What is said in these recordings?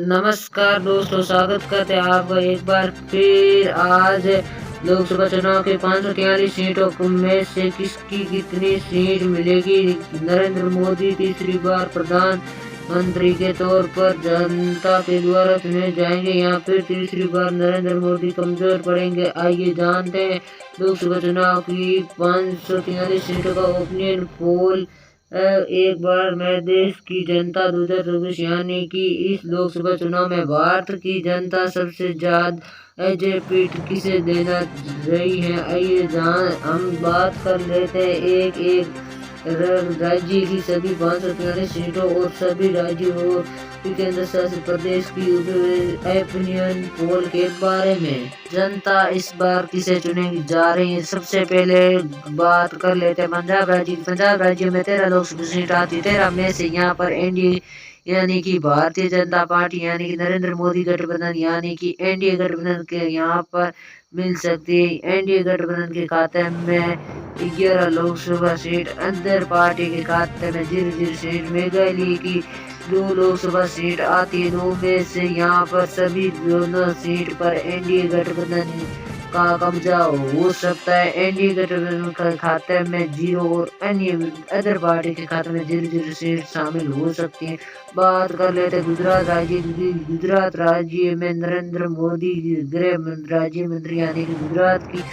नमस्कार दोस्तों, स्वागत करते हैं आपका एक बार फिर। आज लोकसभा चुनाव के 543 सीटों में से किसकी कितनी सीट मिलेगी। नरेंद्र मोदी तीसरी बार प्रधानमंत्री के तौर पर जनता के द्वारा चुने जाएंगे या फिर तीसरी बार नरेंद्र मोदी कमजोर पड़ेंगे। आइए जानते हैं लोकसभा चुनाव की 543 सीटों का ओपिनियन पोल। एक बार मैं देश की जनता 2024 यानी कि इस लोकसभा चुनाव में भारत की जनता सबसे ज्यादा एजेपी किसे देना रही है। आइए हम बात कर लेते हैं एक एक राज्य की सभी 543 सीटों और सभी राज्यों और केंद्र शासित प्रदेश की ओपिनियन पोल के बारे में। जनता इस बार किसे चुनेगी जा रही है। सबसे पहले बात कर लेते हैं पंजाब राज्य। पंजाब राज्य में 13 लोकसभा सीट आती है। 13 में से यहाँ पर एनडीए यानी कि भारतीय जनता पार्टी यानी कि नरेंद्र मोदी गठबंधन यानी कि एनडीए गठबंधन के यहाँ पर मिल सकती है। एनडीए गठबंधन के खाते में 11 लोकसभा सीट, अंदर पार्टी के खाते में 0 सीट, मेघालय की 2 लोकसभा सीट आती है। 2 में से यहाँ पर सभी दोनों सीट पर एनडीए गठबंधन का कब्जा हो सकता है। एनडीए गठबंधन के खाते में 0 और अन्य अदर पार्टी के खाते में 0 सीट शामिल हो सकती है। बात कर लेते हैं गुजरात राज्य। गुजरात राज्य में नरेंद्र मोदी गृह राज्य मंत्री यानी कि गुजरात की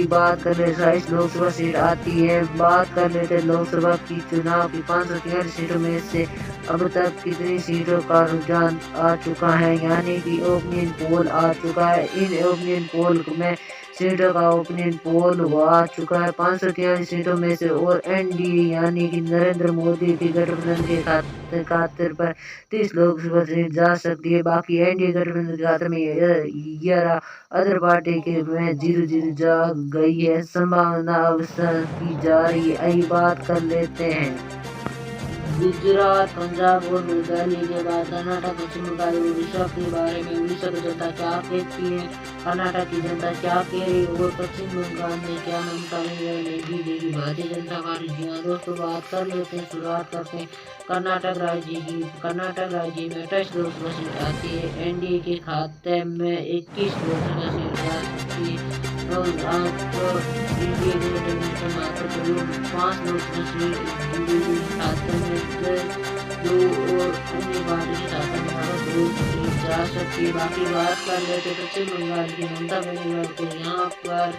बात कर ले 27 लोकसभा सीट आती है। बात कर लेते हैं लोकसभा की चुनाव की 543 सीटों में से अब तक कितनी सीटों का रुझान आ चुका है यानी कि ओपिनियन पोल आ चुका है। इन ओपिनियन पोल में सीटों का ओपिनियन पोल आ चुका है 543 सीटों में से। और एनडीए यानी कि नरेंद्र मोदी की गठबंधन के खाते पर 30 लोकसभा सीट जा सकती है। बाकी एनडीए गठबंधन के खाते में 11, अदर पार्टी के में 0 जा गई है। संभावना अवसर की जा रही है। आइए बात कर लेते हैं गुजरात, पंजाब और मेघालय के बाद कर्नाटक, पश्चिम बंगाल और उड़ीसा के बारे में। उड़ीसा की जनता क्या कहती है, कर्नाटक की जनता क्या कह रही है और पश्चिम बंगाल में क्या ममता नहीं देगी भारतीय जनता पार्टी। जी हाँ दोस्तों, बात कर लेते हैं, शुरुआत करते हैं कर्नाटक राज्य की। कर्नाटक राज्य में 28 लोकसभा सीट आती है। एनडीए के खाते में 21 लोकसभा सीट आ सकती है और आपको इंडिया के मात्र 5 लोकसभा सीट खाते में 2 और अन्य पार्टी के खाते में 2 सीट जा सकती है। बाकी बात कर लेते पश्चिम बंगाल की। ममता बनर्जी को यहाँ पर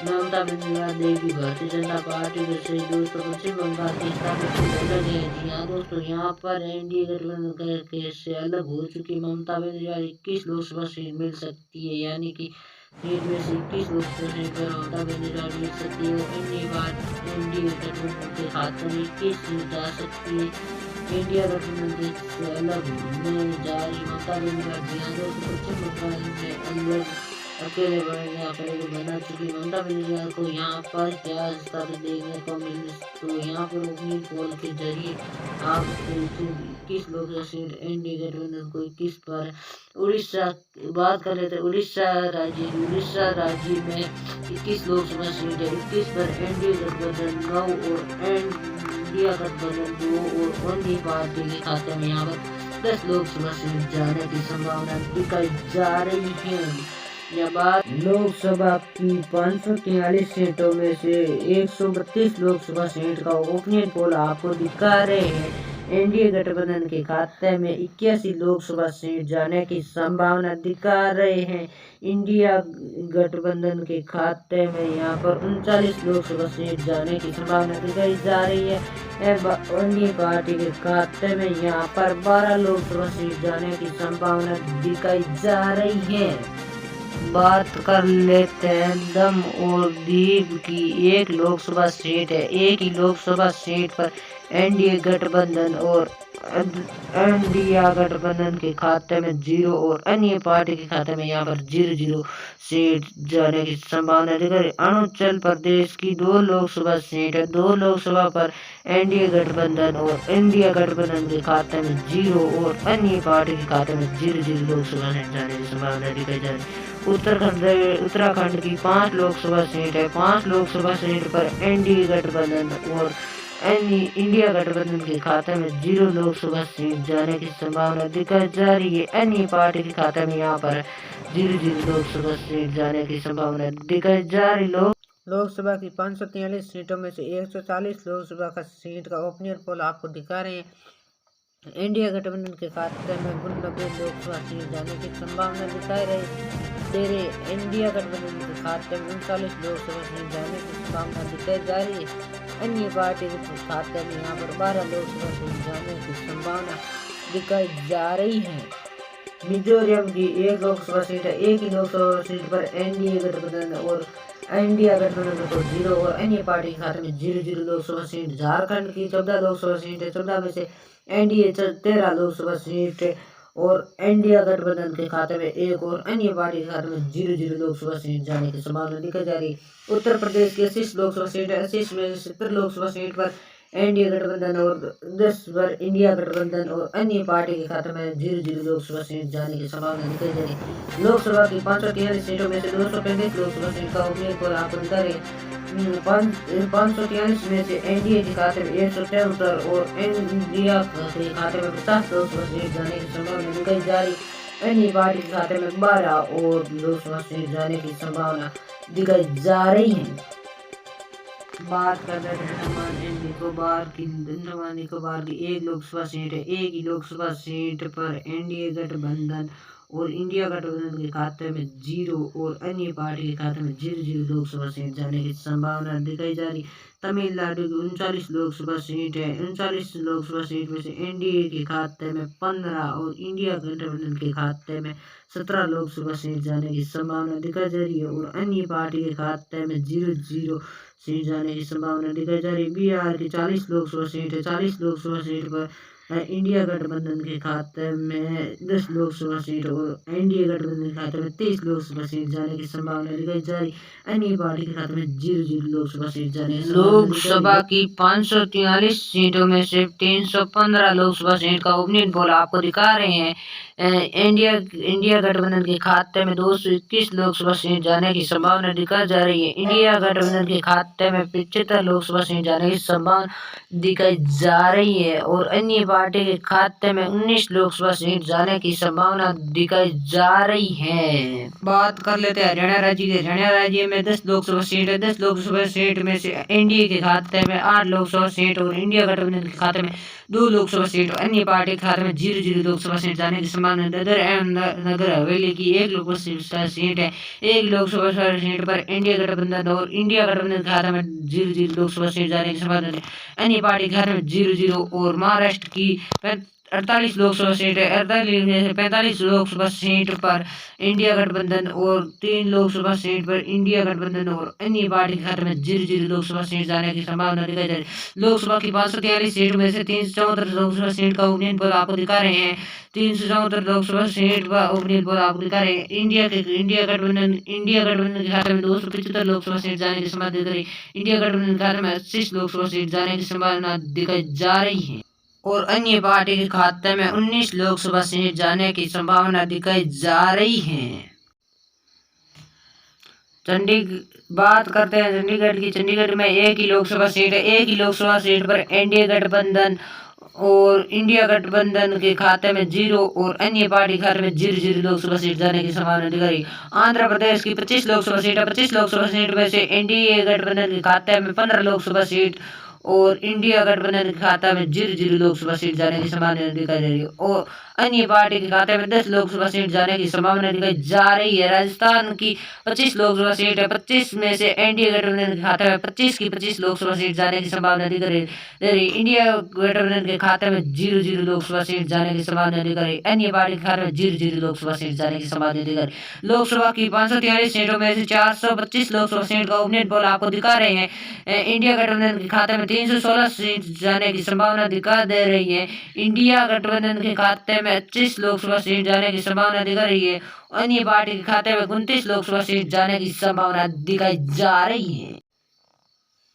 ममता बनर्जी देगी भारतीय जनता पार्टी से। दोस्तों पश्चिम बंगाल की स्थापित अलग है। जी हाँ दोस्तों, यहाँ पर एनडीए गठबंधन से अलग हो चुकी ममता बनर्जी 21 लोकसभा सीट मिल सकती है यानी कि सीट में से 21 लोकसभा सीट पर ममता बनर्जी मिल सकती है और अन्य बार एनडीए गठबंधन के खाते में 21 सीट जा सकती है। इंडिया गठबंधन से अलग होने जा रही ममता बनर्जी पश्चिम बंगाल में अंदर अकेले बना चुकी ममता बनर्जी को यहाँ पर क्या स्थापित देखने को मिले। तो यहाँ पर ओपिनियन पोल के जरिए आप 21 लोकसभा सीट एनडीए गठबंधन को 21 पर। उड़ीसा बात कर लेते हैं उड़ीसा राज्य। उड़ीसा राज्य में 21 लोकसभा सीट है। 21 पर एनडीए गठबंधन 9 और इंडिया गठबंधन 2 और अन्य पार्टी के खाते में यहाँ पर 10 लोकसभा सीट जाने की संभावना दिखाई जा रही है। यह बात लोकसभा की 543 सीटों में से 132 लोकसभा सीट का ओपिनियन पोल आपको दिखा रहे हैं। एनडीए गठबंधन के खाते में 81 लोकसभा सीट जाने की संभावना दिखा रहे हैं। इंडिया गठबंधन के खाते में यहाँ पर 39 लोकसभा सीट जाने की संभावना दिखाई जा रही है। अन्य पार्टी के खाते में यहाँ पर 12 लोकसभा सीट जाने की संभावना दिखाई जा रही है। बात कर लेते हैं दम और दीव की। 1 लोकसभा सीट है। एक ही लोकसभा सीट पर एनडीए गठबंधन और इंडिया गठबंधन के खाते में 0 और अन्य पार्टी के खाते में यहाँ पर 0 सीट जाने की संभावना दिख रही। अरुणाचल प्रदेश की 2 लोकसभा सीट है। 2 लोकसभा पर एनडीए गठबंधन और इंडिया गठबंधन के खाते में 0 और अन्य पार्टी के खाते में 0 लोकसभा सीट जाने की संभावना दिखाई जा रही। उत्तराखंड की 5 लोकसभा सीट है। 5 लोकसभा सीट पर एनडीए गठबंधन और इंडिया गठबंधन के खाते में 0 लोकसभा सीट जाने की संभावना दिखाई जा रही है। अन्य पार्टी के खाते में यहाँ पर 0 लोकसभा सीट जाने की संभावना दिखाई जा रही। लोकसभा की 543 सीटों में से 140 लोकसभा का सीट का ओपिनियन पोल आपको दिखा रहे हैं। इंडिया गठबंधन के खाते में 90 लोकसभा सीट जाने की संभावना दिखाई दे रही। इंडिया गठबंधन के खाते में 39 लोकसभा सीट जाने की संभावना दिखाई जा रही है। अन्य पार्टी के खाते में यहाँ पर 12 लोकसभा सीट जाने की संभावना दिखाई जा रही है। मिजोरम की 1 लोकसभा सीट है। एक ही लोकसभा सीट पर एनडीए गठबंधन और इंडिया गठबंधन को 0 और अन्य पार्टी के खाते में 0 लोकसभा सीट। झारखंड की 14 लोकसभा सीट है। 14 में से एनडीए 13 लोकसभा सीट और इंडिया गठबंधन के खाते में 1 और अन्य पार्टी के खाते में 0 लोकसभा सीट जाने की संभावना दिखाई जा रही। उत्तर प्रदेश की 80 लोकसभा सीट है। 80 में 70 लोकसभा सीट पर एनडीए गठबंधन और 10 पर इंडिया गठबंधन और अन्य पार्टी के खाते में 0 लोकसभा सीट जाने की संभावना दिखाई जा रही। लोकसभा की 543 सीटों में से 235 लोकसभा सीट का उपयोग पर आप करें। 543 में से एनडीए के खाते में 173 और इंडिया के खाते में 50 लोकसभा सीट जाने की संभावना दिखाई जा रही। अन्य पार्टी के खाते में 12 और लोकसभा सीट जाने की संभावना दिखाई जा रही है। बात कर रहे हैं अंडमान निकोबार की 1 लोकसभा सीट है। एक ही लोकसभा सीट पर एनडीए गठबंधन और इंडिया गठबंधन के खाते में 0 और अन्य पार्टी के खाते में 0 लोकसभा सीट जाने की संभावना दिखाई जा रही। तमिलनाडु की 39 लोकसभा सीट है। 39 लोकसभा सीट में से एनडीए के खाते में 15 और इंडिया गठबंधन के खाते में 17 लोकसभा सीट जाने की संभावना दिखाई जा रही है और अन्य पार्टी के खाते में 0 सीट जाने की संभावना दिखाई जा रही। बिहार की 40 लोकसभा सीट है। 40 लोकसभा सीट पर इंडिया गठबंधन के खाते में 10 लोकसभा सीट और एनडीए गठबंधन के खाते में 23 लोकसभा सीट जाने की संभावना दिखाई जा रही। अन्य पार्टी के खाते में 0 लोकसभा सीट जाने की लोकसभा की 543 सीटों में से 315 लोकसभा सीट का ओपिनियन पोल आपको दिखा रहे हैं। इंडिया गठबंधन के खाते में 221 लोकसभा सीट जाने की संभावना दिखाई जा रही है। इंडिया गठबंधन के खाते में 75 लोकसभा सीट जाने की संभावना दिखाई जा रही है और अन्य पार्टी के खाते में 19 लोकसभा सीट जाने की संभावना दिखाई जा रही है। बात कर लेते हैं हरियाणा राज्य की। हरियाणा राज्य में 10 लोकसभा सीट है। 10 लोकसभा सीट में से एनडीए के खाते में 8 लोकसभा सीट और इंडिया गठबंधन के खाते में 2 लोकसभा सीट और अन्य पार्टी के खाते में 0 लोकसभा सीट जाने की संभावना। दादर एवं नगर हवेली की 1 लोकसभा सीट है। 1 लोकसभा सीट पर इंडिया गठबंधन और इंडिया गठबंधन के खाते में 0 लोकसभा सीट जाने की संभावना है। अन्य पार्टी के खाते में 0 और महाराष्ट्र की 48 लोकसभा सीट है। 48 में से 45 लोकसभा सीट पर इंडिया गठबंधन और 3 लोकसभा सीट पर इंडिया गठबंधन और अन्य पार्टी के खाते में 0 लोकसभा सीट जाने की संभावना दिखाई जा रही है। लोकसभा की 543 सीट में से 374 लोकसभा सीट का ओपिनियन पोल आपको दिखा रहे हैं। 374 लोकसभा सीट का ओपिनियन पोल आपको दिखा रहे हैं। इंडिया गठबंधन के खाते में 275 लोकसभा सीट जाने की संभावना दिख रही। इंडिया गठबंधन के खाते में 80 लोकसभा सीट जाने की संभावना दिखाई जा रही है और अन्य पार्टी के खाते में 19 लोकसभा सीट जाने की संभावना दिखाई जा रही है। बात करते हैं चंडीगढ़ की। चंडीगढ़ में 1 ही लोकसभा सीट है। 1 ही लोकसभा सीट पर एनडीए गठबंधन और इंडिया गठबंधन के खाते में 0 और अन्य पार्टी के खाते में 0 लोकसभा सीट जाने की संभावना दिखाई। आंध्र प्रदेश की 25 लोकसभा सीट है। 25 लोकसभा सीट में से एनडीए गठबंधन के खाते में 15 लोकसभा सीट और इंडिया गठबंधन के खाते में 0 लोकसभा सीट जाने की संभावना दिखाई दे रही है और अन्य पार्टी के खाते में 10 लोकसभा सीट जाने की संभावना दिखाई जा रही है। राजस्थान की 25 लोकसभा सीट है। 25 में से एनडीए गठबंधन के खाते में 25 की 25 लोकसभा सीट जाने की संभावना दिख रही। इंडिया गठबंधन के खाते में 0 लोकसभा सीट जाने की संभावना दिख रही। अन्य पार्टी के खाते में 0 लोकसभा सीट जाने की संभावना दिख रही। लोकसभा की 543 सीटों में से 425 लोकसभा सीट का ओपिनियन पोल आपको दिखा रहे हैं। इंडिया गठबंधन के खाते में 316 सीट जाने की संभावना दिखा दे रही है। इंडिया गठबंधन के खाते में 25 लोकसभा सीट जाने की संभावना दिखा रही है। अन्य पार्टी के खाते में 29 लोकसभा सीट जाने की संभावना दिखाई जा रही है।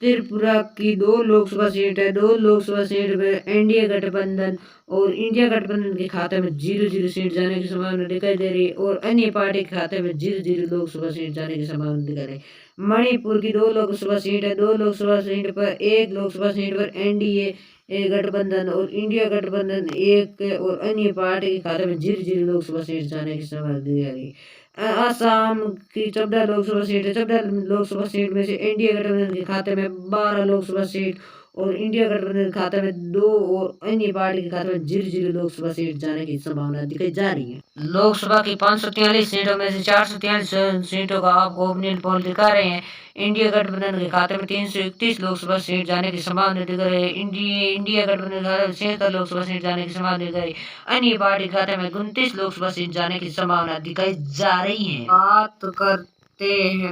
त्रिपुरा की 2 लोकसभा सीट है। 2 लोकसभा सीट पर एनडीए गठबंधन और इंडिया गठबंधन के खाते में 0-0 सीट जाने की संभावना दिखाई दे रही है और अन्य पार्टी के खाते में 0-0 लोकसभा सीट जाने की संभावना दिखाई दे रही है। मणिपुर की 2 लोकसभा सीट है। 2 लोकसभा सीट पर 1 लोकसभा सीट पर एनडीए गठबंधन और इंडिया गठबंधन एक और अन्य पार्टी के खाते में 0-0 लोकसभा सीट जाने की संभावना दी जा रही है। असम की 14 लोकसभा सीट है। 14 लोकसभा सीट में से एनडीए गठबंधन के खाते में 12 लोकसभा सीट और इंडिया गठबंधन के खाते में 2 और अन्य पार्टी के खाते में 0-0 लोकसभा सीट जाने की संभावना दिखाई जा रही है। लोकसभा की 543 सीटों में से 443 सीटों का आपको ओपिनियन पोल दिखा रहे हैं। इंडिया गठबंधन के खाते में 331 लोकसभा सीट जाने की संभावना दिख रही है। इंडिया गठबंधन के खाते में 76 लोकसभा सीट जाने की संभावना दिख रही है। अन्य पार्टी के खाते में 29 लोकसभा सीट जाने की संभावना दिखाई जा रही है।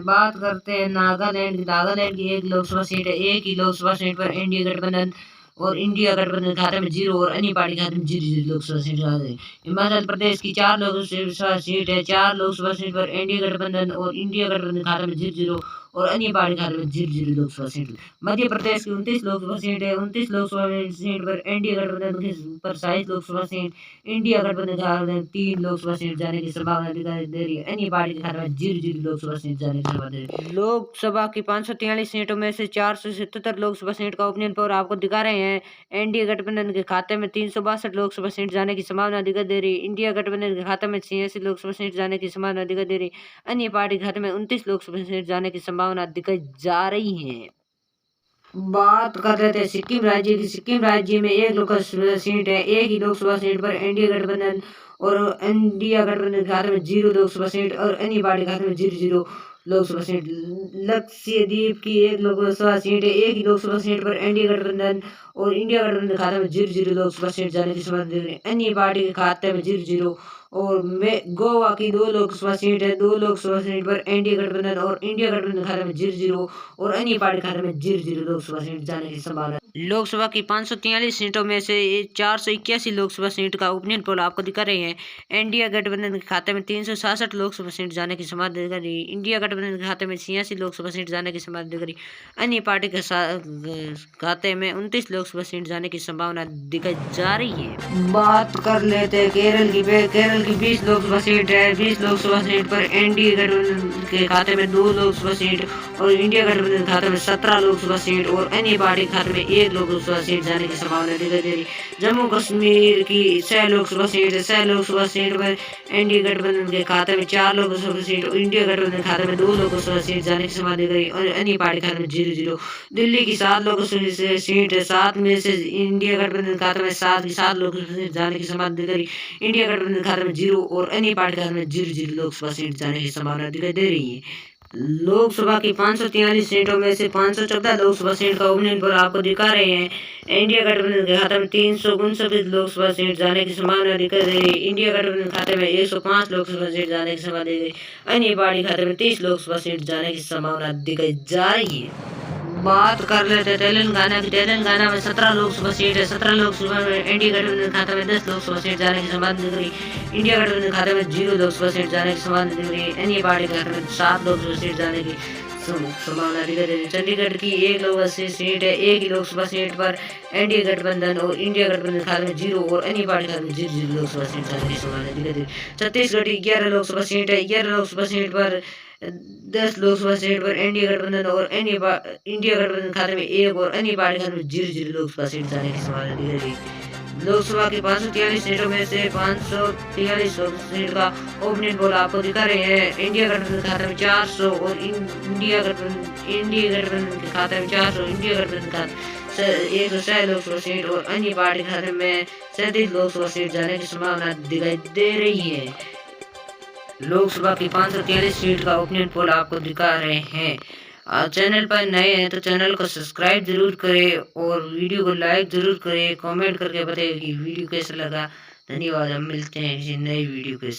बात करते हैं नागालैंड की। नागालैंड की 1 लोकसभा सीट है। एक ही लोकसभा सीट पर एनडीए गठबंधन और इंडिया गठबंधन के खाते में 0 और अन्य पार्टी के खाते में 0-0 लोकसभा सीट आ गई। हिमाचल प्रदेश की 4 लोकसभा सीट है। 4 लोकसभा सीट पर एनडीए गठबंधन और इंडिया गठबंधन के खाते में 0-0 और अन्य पार्टी के खाते में 0-0 लोकसभा सीट। मध्य प्रदेश की 29 लोकसभा सीट है। 29 लोकसभा सीट पर एनडीए गठबंधन पर 27 लोकसभा सीट, इंडिया गठबंधन के खाते में 3 लोकसभा सीट जाने की संभावना दिखाई दे रही है। अन्य पार्टी के खाते में 0-0 लोकसभा सीट जाने की संभावना दे रही है। लोकसभा की 543 सीटों में से 477 लोकसभा सीट का ओपिनियन पोल आपको दिखा रहे हैं। एनडीए गठबंधन के खाते में 362 लोकसभा सीट जाने की संभावना दिखाई दे रही है। इंडिया गठबंधन के खाते में 86 लोकसभा सीट जाने की संभावना दिखाई दे रही है। अन्य पार्टी के खाते में 29 लोकसभा सीट जाने की संभावना दिखाई जा रही है। बात कर रहे थे सिक्किम राज्य की। सिक्किम राज्य में 1 लोकसभा सीट है। एक ही लोकसभा सीट पर एनडीए गठबंधन और इंडिया गठबंधन के खाते में 0 लोकसभा सीट और अन्य पार्टी के खाते में 0-0 लोकसभा सीट। लक्षद्वीप की 1 लोकसभा सीट है। एक ही लोकसभा सीट पर एनडीए गठबंधन और इंडिया गठबंधन के खाते में 0-0 लोकसभा सीट जाने की संभावना। अन्य पार्टी के खाते में 0-0 और गोवा की 2 लोकसभा सीट है। 2 लोकसभा सीट पर एनडीए गठबंधन और इंडिया गठबंधन के खाते में 0-0 और अन्य पार्टी के खाते में 0-0 लोकसभा सीट जाने की संभावना। लोकसभा की 543 सीटों में से 481 लोकसभा सीट का ओपिनियन पोल आपको दिखा रहे हैं। इंडिया गठबंधन के खाते में 366 लोकसभा सीट जाने की संभावना दिख रही है। इंडिया गठबंधन के खाते में 86 लोकसभा सीट जाने की संभावना दिख रही है। अन्य पार्टी के खाते में 29 लोकसभा सीट जाने की संभावना दिखाई जा रही है। बात कर लेते हैं केरल की। केरल की 20 लोकसभा सीट है। 20 लोकसभा सीट पर एनडीए गठबंधन के खाते में 2 लोकसभा सीट और इंडिया गठबंधन के खाते में 17 लोकसभा सीट और अन्य पार्टी के खाते में 1 लोकसभा सीट जाने की संभावना दिखाई दे रही। जम्मू कश्मीर की 6 लोकसभा सीट है। 6 लोकसभा सीट पर एनडीए गठबंधन के खाते में 4 लोकसभा सीट और इंडिया गठबंधन के खाते में 2 लोकसभा सीट जाने की संभावना दिख रही और अन्य पार्टी के खाते में 0-0। दिल्ली की 7 लोकसभा सीट है। 7 में से इंडिया गठबंधन के खाते में 7 लोकसभा सीट जाने की संभावना दिख रही। इंडिया गठबंधन के खाते में 0 और अन्य पार्टी के खाते में 0-0 लोकसभा सीट जाने की संभावना दिखाई दे रही है। लोकसभा की 543 सीटों में से 514 लोकसभा सीट का ओपिनियन पोल आपको दिखा रहे हैं। इंडिया गठबंधन के खाते में 359 लोकसभा सीट जाने की संभावना दिखाई दे रही है। इंडिया गठबंधन के खाते में 105 लोकसभा सीट जाने की संभावना दी गई। अन्य पार्टी के खाते में 30 लोकसभा सीट जाने की संभावना दिखाई जा रही है। बात कर लेते हैं तेलंगाना की। तेलंगाना में 17 लोकसभा सीट है। 17 लोकसभा में एनडीए गठबंधन खाते में 10 लोकसभा सीट जाने की संभावना दिख रही। इंडिया गठबंधन खाते में 0 लोकसभा सीट जाने की संभावना दिख रही है। अन्य पार्टी के खाते में 7 लोकसभा सीट जाने की संभावना दिख रही है। चंडीगढ़ की 1 लोकसभा सीट है। एक ही लोकसभा सीट पर एनडीए गठबंधन और इंडिया गठबंधन खाते में 0 और अन्य पार्टी खाते में 0-0 लोकसभा सीट जाने की संभावना दिख रही है। छत्तीसगढ़ की 11 लोकसभा सीट है। 11 लोकसभा सीट पर 10 लोकसभा सीट पर एनडीए गठबंधन और इंडिया गठबंधन खाते में 1 और अन्य पार्टी खाते में 0-0 लोकसभा सीट जाने की संभावना दिख रही है। लोकसभा की 543 सीटों में से 543 सीट का ओपिनियन पोल आपको दिखा रहे हैं। इंडिया गठबंधन के खाते में 400 और इंडिया गठबंधन के खाते में 400, इंडिया गठबंधन का 106 लोकसभा सीट और अन्य पार्टी के खाते में 37 लोकसभा सीट जाने की संभावना दिखाई दे रही है। लोकसभा की 543 सीट का ओपिनियन पोल आपको दिखा रहे हैं। चैनल पर नए हैं तो चैनल को सब्सक्राइब जरूर करें और वीडियो को लाइक जरूर करें। कमेंट करके बताइए कि वीडियो कैसा लगा। धन्यवाद। हम मिलते हैं किसी नई वीडियो के साथ।